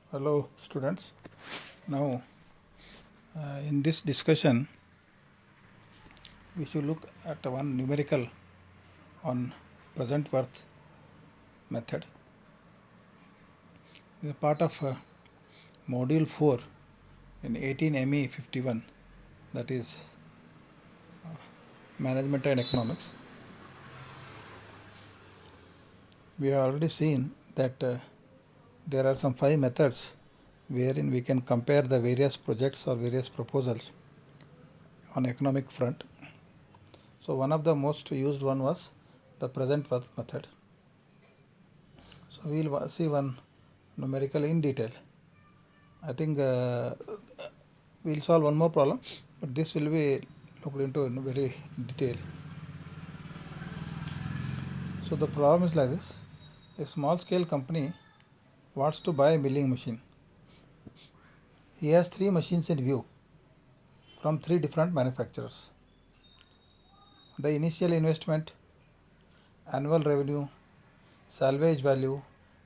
Hello students. Now in this discussion we should look at one numerical on present worth method. It is a part of module 4 in 18 ME 51, that is management and economics. We have already seen that there are some 5 methods wherein we can compare the various projects or various proposals on economic front. So one of the most used one was the present worth method. So we will see one numerical in detail. I think we will solve one more problem, but this will be looked into in very detail. So the problem is like this: a small scale company wants to buy a milling machine. He has 3 machines in view from 3 different manufacturers. The initial investment, annual revenue, salvage value,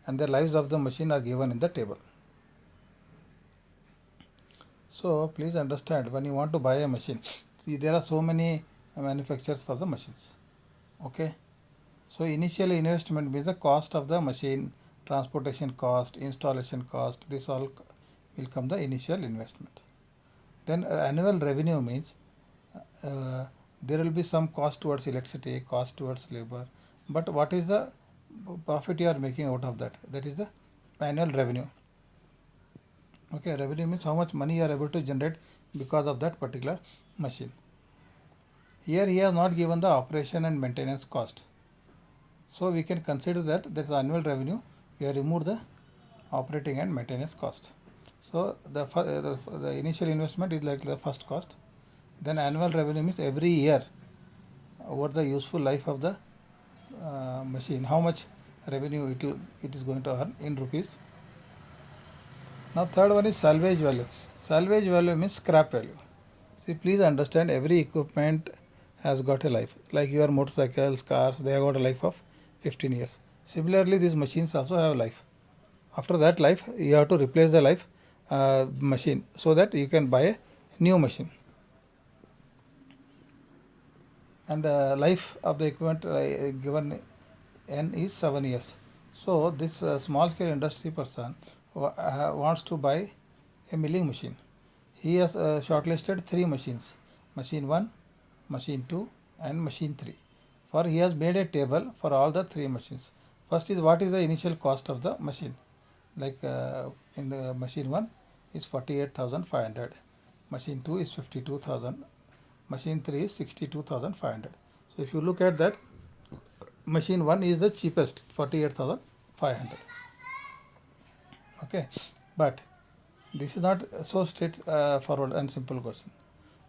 and the lives of the machine are given in the table. So please understand, when you want to buy a machine, see there are so many manufacturers for the machines. Okay. So initial investment means the cost of the machine, transportation cost, installation cost, this all will come the initial investment. Then annual revenue means there will be some cost towards electricity, cost towards labor, but what is the profit you are making out of that? That is the annual revenue. Okay, revenue means how much money you are able to generate because of that particular machine. Here he has not given the operation and maintenance cost. So we can consider that that's the annual revenue. We have removed the operating and maintenance cost. So the initial investment is like the first cost. Then annual revenue means every year over the useful life of the machine, how much revenue it is going to earn in rupees. Now third one is salvage value. Salvage value means scrap value. See, please understand, every equipment has got a life. Like your motorcycles, cars, they have got a life of 15 years. Similarly, these machines also have a life. After that life, you have to replace the life machine so that you can buy a new machine. And the life of the equipment given N is 7 years. So this small scale industry person wants to buy a milling machine. He has shortlisted 3 machines: machine 1, machine 2 and machine 3. For he has made a table for all the 3 machines. First is what is the initial cost of the machine. Like in the machine 1 is 48,500, machine 2 is 52,000, machine 3 is 62,500. So if you look at that, machine 1 is the cheapest, 48,500. Okay, but this is not so straightforward and simple question.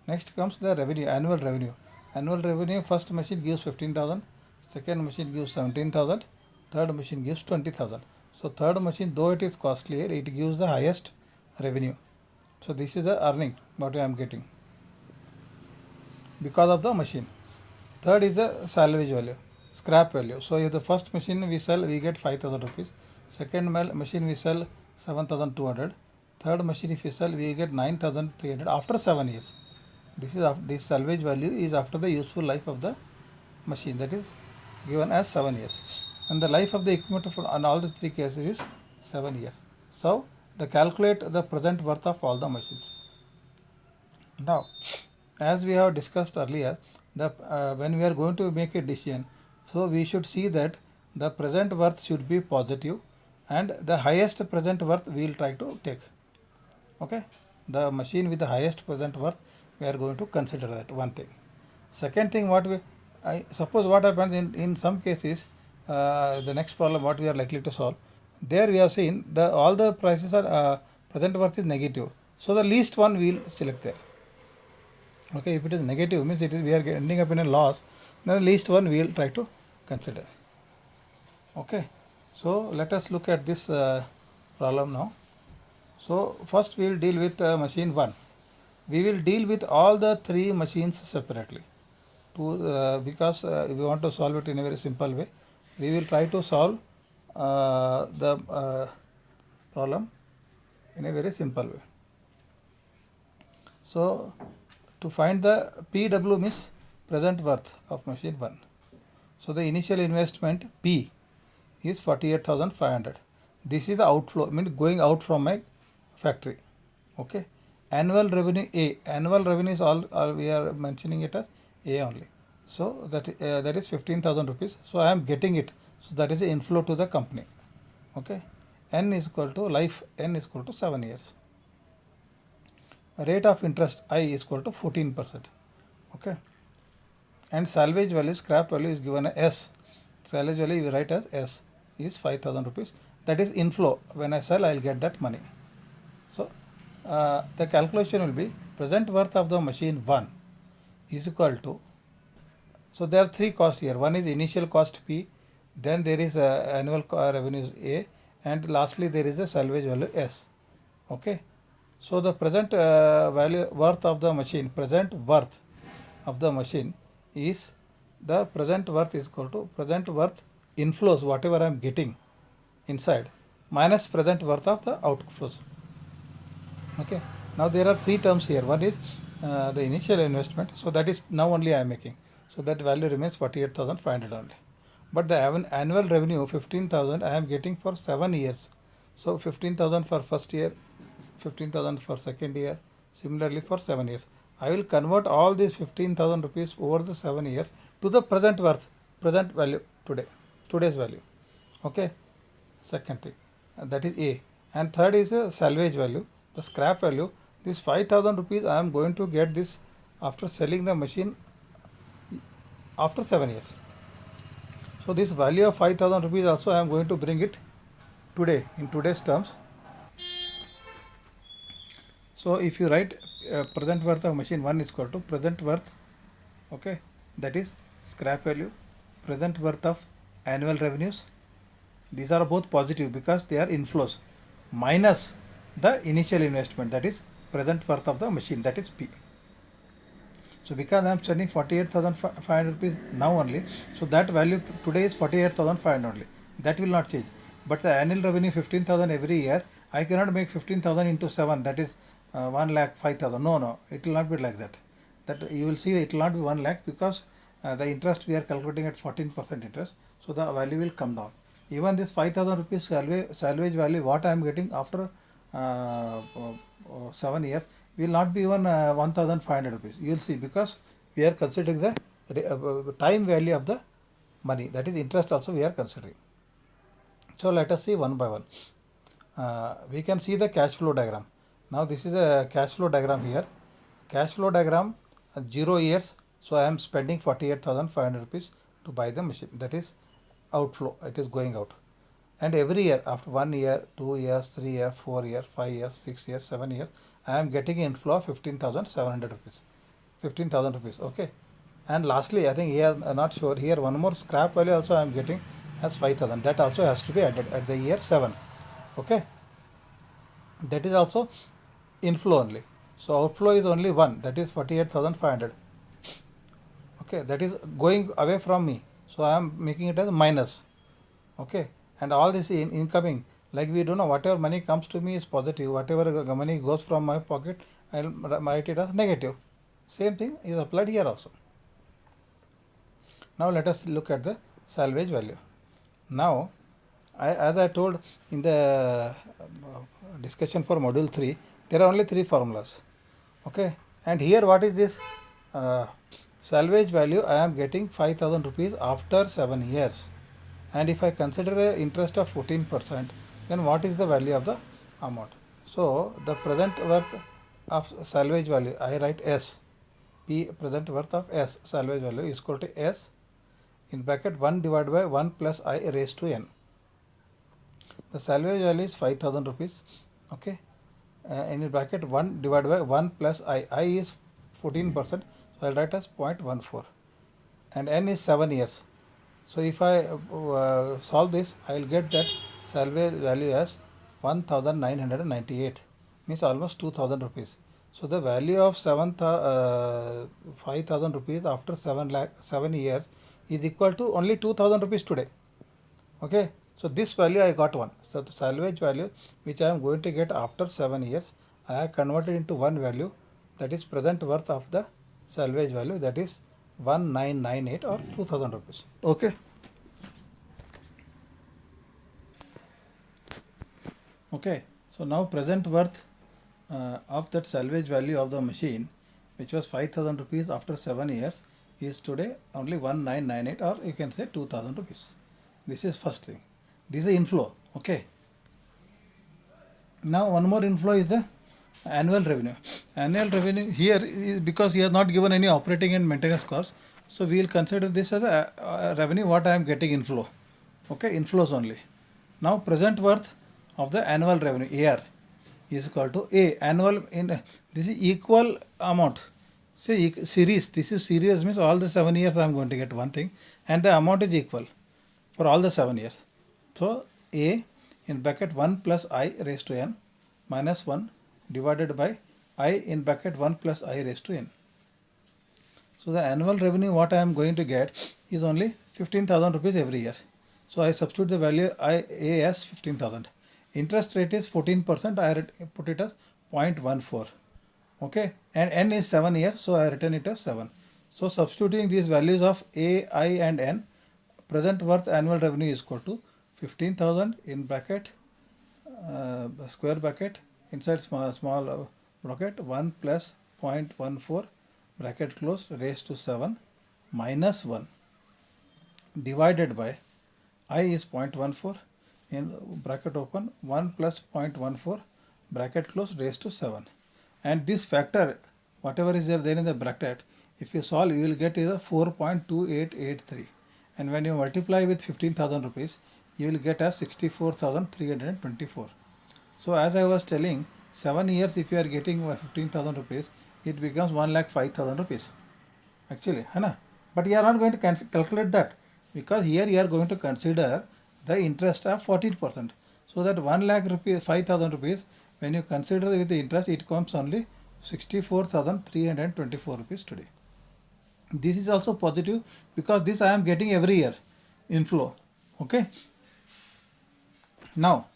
Next comes the revenue, annual revenue. Annual revenue, first machine gives 15,000, second machine gives 17,000, third machine gives 20,000. So third machine, though it is costlier, it gives the highest revenue. So this is the earning what I am getting because of the machine. Third is the salvage value, scrap value. So if the first machine we sell, we get 5,000 rupees. Second machine we sell 7,200. Third machine if we sell, we get 9,300 after 7 years. This salvage value is after the useful life of the machine, that is given as 7 years. And the life of the equipment on all the 3 cases is 7 years. So they calculate the present worth of all the machines. Now, as we have discussed earlier, when we are going to make a decision, so we should see that the present worth should be positive and the highest present worth we will try to take. Okay, the machine with the highest present worth, we are going to consider that one thing. Second thing, suppose what happens in some cases, the next problem what we are likely to solve, there we have seen all the prices are present worth is negative, so the least one we will select there. Okay, if it is negative means we are ending up in a loss, then the least one we will try to consider. Okay, so let us look at this problem now. So first we will deal with machine 1. We will deal with all the 3 machines separately because we want to solve it in a very simple way. We will try to solve the problem in a very simple way. So to find the PW means present worth of machine 1. So the initial investment P is 48,500. This is the outflow, means going out from my factory. Okay. Annual revenue A. Annual revenue is all we are mentioning it as A only. So that is 15,000 rupees. So I am getting it. So that is the inflow to the company. Okay. N is equal to life. N is equal to 7 years. Rate of interest I is equal to 14%. Okay. And salvage value, scrap value is given as S. Salvage value we write as S is 5,000 rupees. That is inflow. When I sell, I will get that money. So the calculation will be present worth of the machine 1 is equal to, so there are three costs here. One is initial cost P, then there is annual revenue A, and lastly there is a salvage value S. Okay. So the present value worth of the machine, present worth of the machine is the present worth is equal to present worth inflows, whatever I am getting inside, minus present worth of the outflows. Okay. Now there are three terms here. One is the initial investment. So that is now only I am making. So that value remains 48,500 only. But the annual revenue 15,000 I am getting for 7 years. So 15,000 for first year, 15,000 for second year, similarly for 7 years. I will convert all these 15,000 rupees over the 7 years to the present worth, present value today's value. Okay. Second thing, that is A. And third is a salvage value, the scrap value. This 5,000 rupees I am going to get this after selling the machine after 7 years. So this value of 5,000 rupees also I am going to bring it today in today's terms. So if you write present worth of machine 1 is equal to present worth, okay, that is scrap value, present worth of annual revenues. These are both positive because they are inflows, minus the initial investment, that is present worth of the machine, that is P. So because I am spending 48,500 rupees now only, so that value today is 48,500 only. That will not change. But the annual revenue 15,000 every year, I cannot make 15,000 into 7, that is 1,05,000. No, it will not be like that. That you will see it will not be 1 lakh because the interest we are calculating at 14% interest. So the value will come down. Even this 5,000 rupees salvage value, what I am getting after 7 years, will not be even 1,500 rupees. You will see, because we are considering the time value of the money, that is interest also we are considering. So let us see one by one. We can see the cash flow diagram. Now this is a cash flow diagram here. Cash flow diagram 0 years. So I am spending 48,500 rupees to buy the machine. That is outflow. It is going out. And every year, after 1 year, 2 years, 3 years, 4 years, 5 years, 6 years, 7 years, I am getting inflow of 15,700 rupees. 15,000 rupees. Okay. And lastly, I think here, not sure, here one more scrap value also I am getting as 5,000. That also has to be added at the year 7. Okay. That is also inflow only. So outflow is only 1, that is 48,500. Okay. That is going away from me. So I am making it as minus. Okay. And all this incoming, like we do know, whatever money comes to me is positive, whatever money goes from my pocket, I will write it as negative. Same thing is applied here also. Now let us look at the salvage value. Now, as I told in the discussion for module 3, there are only 3 formulas. Okay. And here what is this? Salvage value I am getting 5,000 rupees after 7 years. And if I consider a interest of 14%, then what is the value of the amount? So the present worth of salvage value, I write S. P, present worth of S, salvage value is equal to S in bracket 1 divided by 1 plus I raised to N. The salvage value is 5,000 rupees. Okay. In bracket 1 divided by 1 plus I. I is 14%. So I will write as 0.14. And N is 7 years. So if I solve this, I will get that salvage value as 1,998, means almost 2,000 rupees. So the value of 5,000 rupees after 7 years is equal to only 2,000 rupees today. Okay. So this value I got 1. So the salvage value which I am going to get after 7 years, I have converted into one value, that is present worth of the salvage value, that is 1998 or 2000 rupees. Okay. Okay. So now present worth of that salvage value of the machine, which was 5000 rupees after 7 years, is today only 1998 or you can say 2000 rupees. This is first thing. This is inflow. Okay. Now one more inflow is the annual revenue. Annual revenue here is because he has not given any operating and maintenance cost. So we will consider this as a revenue what I am getting inflow. Okay, inflows only. Now present worth of the annual revenue AR is equal to A annual in this is equal amount. Say series. This is series means all the 7 years I am going to get one thing and the amount is equal for all the 7 years. So A in bracket 1 plus I raised to n minus 1 divided by I in bracket 1 plus I raised to n. So the annual revenue what I am going to get is only 15,000 rupees every year. So I substitute the value A as 15,000. Interest rate is 14%. I put it as 0.14. Okay, and n is 7 years, so I written it as 7. So substituting these values of A, I and n, present worth annual revenue is equal to 15,000 in bracket square bracket inside small bracket 1 plus 0.14 bracket close raised to 7 minus 1 divided by I is 0.14 in bracket open 1 plus 0.14 bracket close raised to 7, and this factor whatever is there in the bracket, if you solve you will get is a 4.2883, and when you multiply with 15,000 rupees you will get as 64,324. So as I was telling, 7 years if you are getting 15,000 rupees, it becomes 1,05,000 rupees actually, Hana? But you are not going to calculate that, because here you are going to consider the interest of 14%. So that 1,05,000 rupees, when you consider with the interest, it comes only 64,324 rupees today. This is also positive because this I am getting every year inflow. Okay. Now,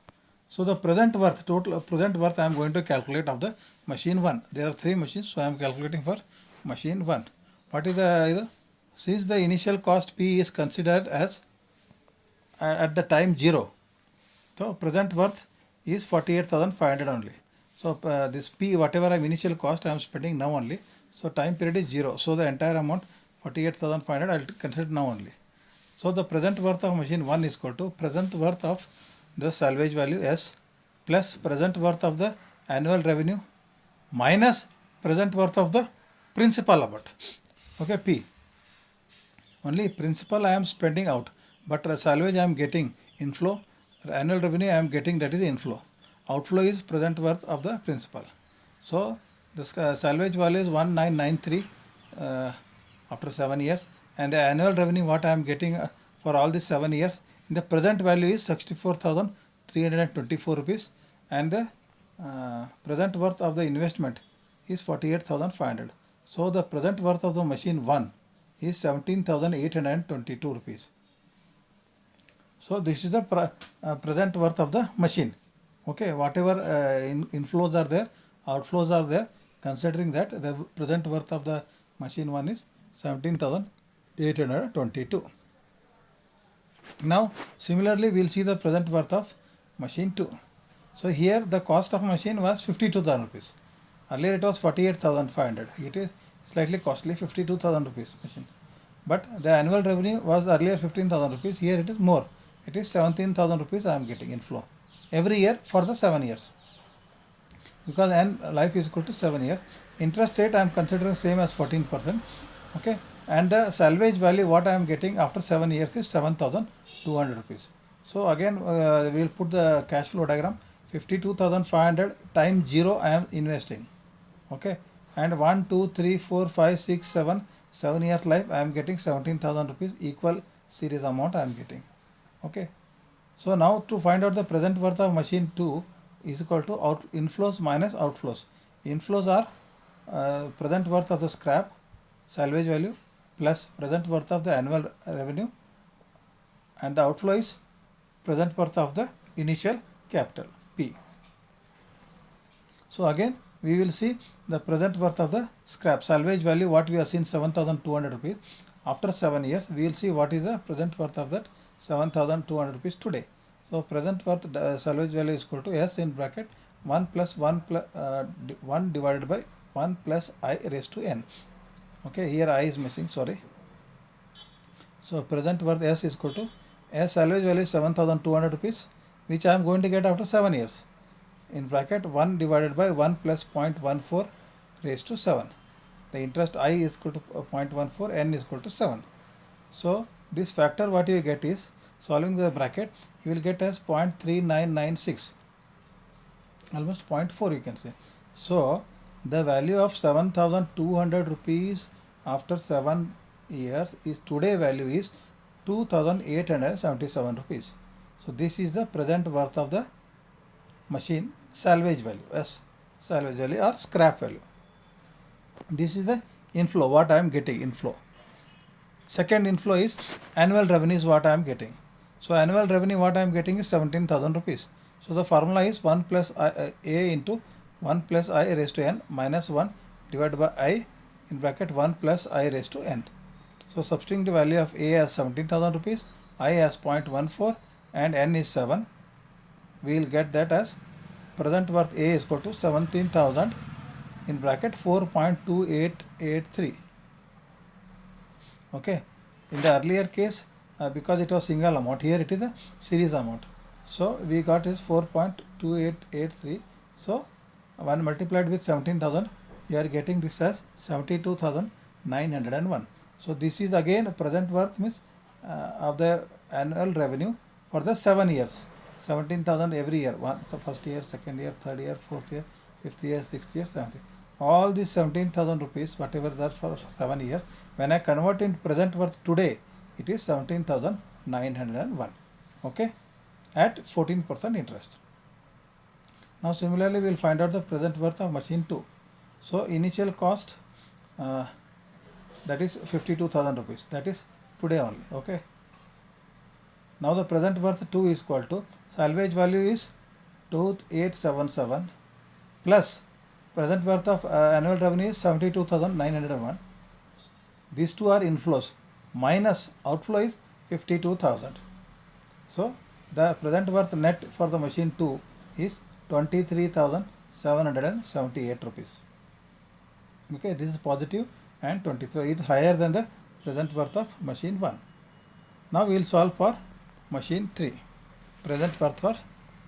so the present worth, total present worth I am going to calculate of the machine 1. There are 3 machines, so I am calculating for machine 1. What is the, since the initial cost P is considered as at the time 0, so present worth is 48,500 only. So this P, whatever I am initial cost I am spending now only, so time period is 0. So the entire amount 48,500 I will consider now only. So the present worth of machine 1 is equal to present worth of the salvage value S plus present worth of the annual revenue minus present worth of the principal amount. Okay, P. Only principal I am spending out, but salvage I am getting inflow, annual revenue I am getting, that is inflow. Outflow is present worth of the principal. So this salvage value is 1993 after 7 years, and the annual revenue what I am getting for all these 7 years, the present value is 64,324 rupees, and the present worth of the investment is 48,500. So the present worth of the machine 1 is 17,822 rupees. So this is the present worth of the machine. Okay, whatever inflows are there, outflows are there, considering that the present worth of the machine 1 is 17,822. Now similarly we will see the present worth of machine 2. So here the cost of machine was 52,000 rupees. Earlier it was 48,500. It is slightly costly, 52,000 rupees machine. But the annual revenue was earlier 15,000 rupees. Here it is more. It is 17,000 rupees I am getting inflow every year for the 7 years. Because n life is equal to 7 years. Interest rate I am considering same as 14%. Okay. And the salvage value what I am getting after 7 years is 7,200 rupees. So again we will put the cash flow diagram. 52,500 times 0 I am investing. Okay. And 1, 2, 3, 4, 5, 6, 7 years life I am getting 17,000 rupees, equal series amount I am getting. Okay. So now to find out the present worth of machine 2 is equal to inflows minus outflows. Inflows are present worth of the scrap salvage value plus present worth of the annual revenue, and the outflow is present worth of the initial capital P. So again we will see the present worth of the scrap salvage value, what we have seen 7,200 rupees. After 7 years we will see what is the present worth of that 7,200 rupees today. So present worth salvage value is equal to S in bracket 1 plus 1 plus 1 divided by 1 plus I raised to n. Okay, here I is missing, sorry. So present worth S is equal to S salvage value is 7,200 rupees, which I am going to get after 7 years. In bracket 1 divided by 1 plus 0.14 raised to 7. The interest I is equal to 0.14, n is equal to 7. So this factor what you get is, solving the bracket, you will get as 0.3996, almost 0.4 you can say. So the value of 7,200 rupees after 7 years is, today value is 2,877 rupees. So this is the present worth of the machine salvage value, S salvage value or scrap value. This is the inflow, what I am getting, inflow. Second inflow is annual revenue is what I am getting. So annual revenue what I am getting is 17,000 rupees. So the formula is 1 plus A into 1 plus I raised to n minus 1 divided by I in bracket 1 plus I raised to n. So substituting the value of A as 17,000 rupees, I as 0.14 and n is 7. We will get that as present worth A is equal to 17,000 in bracket 4.2883. Okay, in the earlier case because it was single amount, here it is a series amount. So we got is 4.2883. So when multiplied with 17,000, we are getting this as 72,901. So this is again present worth means of the annual revenue for the 7 years. 17,000 every year, so first year, second year, third year, fourth year, fifth year, sixth year, seventh year. All these 17,000 rupees, whatever that for 7 years, when I convert into present worth today, it is 17,901. Okay, at 14% interest. Now similarly, we will find out the present worth of machine 2. So initial cost that is 52,000 rupees. That is today only. Okay. Now the present worth 2 is equal to salvage value is 2877 plus present worth of annual revenue is 72,901. These two are inflows minus outflow is 52,000. So the present worth net for the machine 2 is 23,778 rupees. Okay, this is positive and 23 is higher than the present worth of machine 1. Now we will solve for machine 3. Present worth for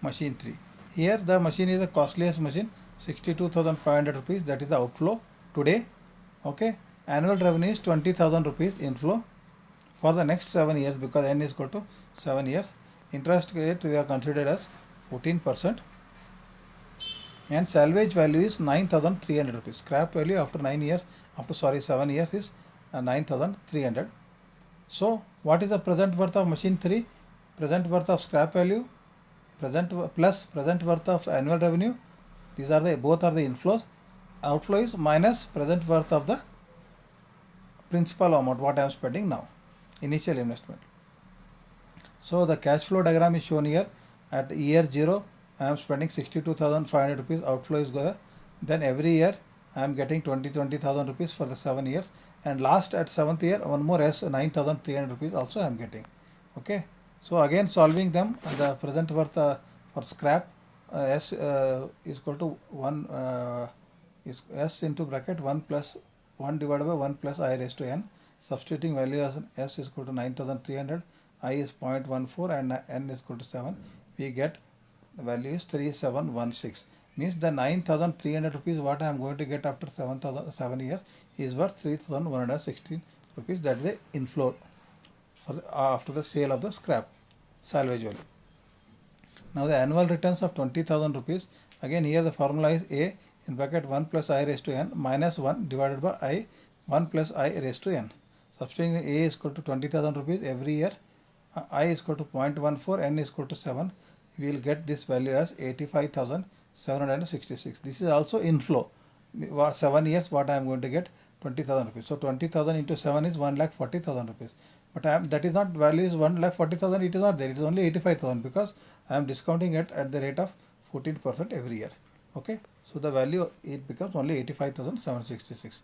machine 3. Here the machine is the costliest machine, 62,500 rupees, that is the outflow today. Okay, annual revenue is 20,000 rupees inflow for the next 7 years, because n is equal to 7 years. Interest rate we have considered as 14%, and salvage value is 9,300 rupees. Scrap value after 7 years is 9,300. So what is the present worth of machine 3? Present worth of scrap value, plus present worth of annual revenue. These are both are the inflows. Outflow is minus present worth of the principal amount what I am spending now, initial investment. So the cash flow diagram is shown here. At year 0 I am spending 62,500 rupees, outflow is there. Then every year I am getting 20,000 rupees for the 7 years, and last at 7th year one more S 9,300 rupees also I am getting. Okay, so again solving them, the present worth for scrap S is equal to 1 is S into bracket 1 plus 1 divided by 1 plus I raised to n. Substituting value as S is equal to 9,300, I is 0.14 and n is equal to 7. We get the value is 3716. Means the 9,300 rupees what I am going to get after 7 years is worth 3,116 rupees. That is the inflow for the, after the sale of the scrap salvage value. Now the annual returns of 20,000 rupees. Again here the formula is A in bracket 1 plus I raised to n minus 1 divided by I 1 plus I raised to n. Substituting A is equal to 20,000 rupees every year. I is equal to 0.14, n is equal to 7. We will get this value as 85,766. This is also inflow. 7 years what I am going to get 20,000 rupees. So 20,000 into 7 is 1,40,000 rupees. but that is not, value is 1,40,000, it is not there, it is only 85,000 because I am discounting it at the rate of 14% every year. Okay, so the value, it becomes only 85,766.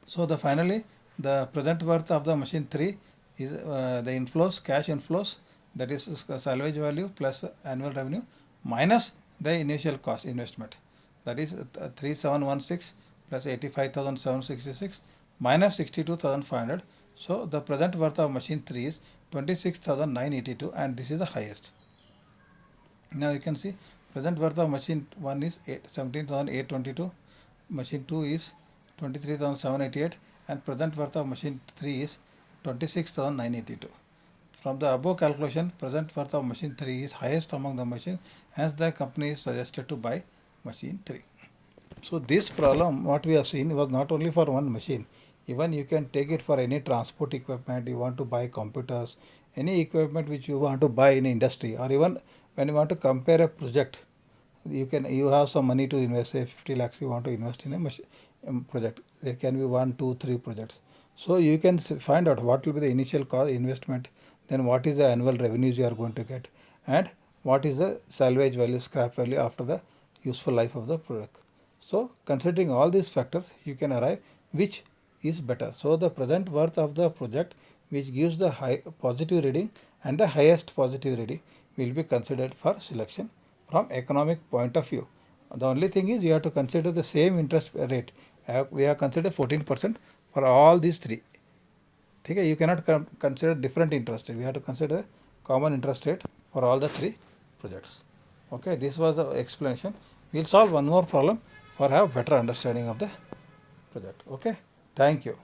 So finally the present worth of the machine 3 is the inflows, cash inflows, that is salvage value plus annual revenue minus the initial cost investment, that is 3716 plus 85,766 minus 62,500. So the present worth of machine 3 is 26,982, and this is the highest. Now you can see present worth of machine 1 is 17,822, machine 2 is 23,788, and present worth of machine 3 is 26,982. From the above calculation, present worth of machine 3 is highest among the machines, hence the company is suggested to buy machine 3. So this problem what we have seen was not only for one machine, even you can take it for any transport equipment, you want to buy computers, any equipment which you want to buy in industry, or even when you want to compare a project, you have some money to invest, say 50 lakhs you want to invest in a project. There can be 1, 2, 3 projects. So you can find out what will be the initial cost investment, then what is the annual revenues you are going to get, and what is the salvage value, scrap value after the useful life of the product. So considering all these factors, you can arrive which is better. So the present worth of the project which gives the high positive reading and the highest positive reading will be considered for selection from economic point of view. The only thing is you have to consider the same interest rate. We have considered 14% for all these three. Okay, you cannot consider different interest rate. We have to consider common interest rate for all the three projects. Okay, this was the explanation. We'll solve one more problem for have better understanding of the project. Okay, thank you.